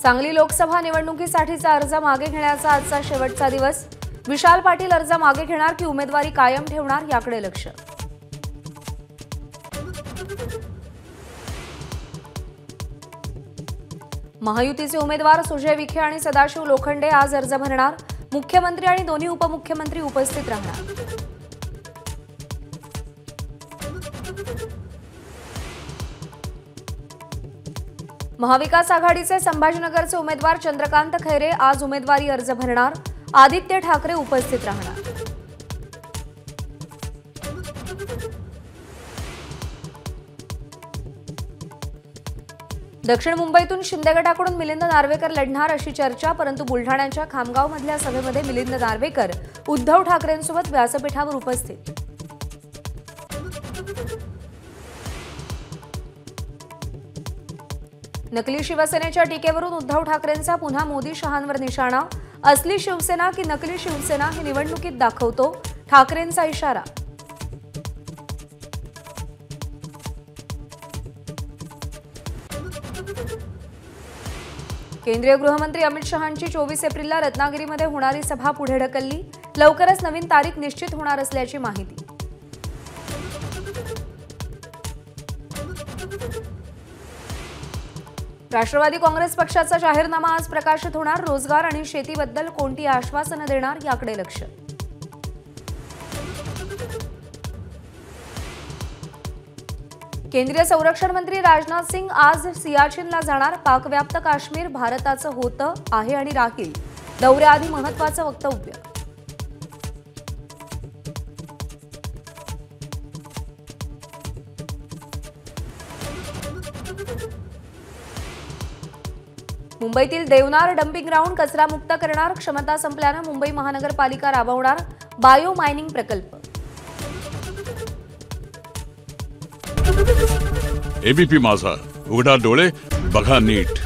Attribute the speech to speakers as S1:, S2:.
S1: सांगली लोकसभा निवडणुकीसाठीचा अर्ज मागे घेण्याचा आजचा शेवटचा दिवस। विशाल पाटील अर्ज मागे घेणार की उमेदवारी कायम ठेवणार याकडे लक्ष। महायुतीचे उमेदवार सुजय विखे आणि सदाशिव लोखंडे आज अर्ज भरणार। मुख्यमंत्री आणि दोन्ही उपमुख्यमंत्री उपस्थित राहणार। महाविकास आघाडीचे संभाजीनगरचे उमेदवार चंद्रकांत खैरे आज उमेदवारी अर्ज भरणार। आदित्य ठाकरे उपस्थित राहणार। दक्षिण मुंबईतून शिंदे गटाकडून मिलिंद नार्वेकर लढणार अशी चर्चा, परंतु बुलढाण्याच्या खामगावमधल्या सभेमध्ये मिलिंद नार्वेकर उद्धव ठाकरेंसोबत व्यासपीठावर उपस्थित। नकली शिवसेनेच्या टीकेवरून उद्धव ठाकरेंचा पुन्हा मोदी शहांवर निशाणा। असली शिवसेना की नकली शिवसेना हे निवडणुकीत दाखवतो, ठाकरेंचा इशारा। केंद्रीय गृहमंत्री अमित शहांची 24 एप्रिलला रत्नागिरीमध्ये होणारी सभा पुढे ढकलली। लवकरच नवीन तारीख निश्चित होणार असल्याची माहिती। राष्ट्रवादी काँग्रेस पक्षाचा जाहीरनामा आज प्रकाशित होणार। रोजगार आणि शेतीबद्दल कोणती आश्वासनं देणार याकडे लक्ष। केंद्रीय संरक्षण मंत्री राजनाथ सिंग आज सियाचीनला जाणार। पाकव्याप्त काश्मीर भारताचं होतं, आहे आणि राहील। दौऱ्याआधी महत्त्वाचं वक्तव्य। मुंबईतील देवनार डम्पिंग ग्राउंड कचरामुक्त करणार। क्षमता संपल्यानं मुंबई महानगरपालिका राबवणार बायो मायनिंग प्रकल्प।
S2: एबीपी माझा, उघडा डोळे बघा नीट।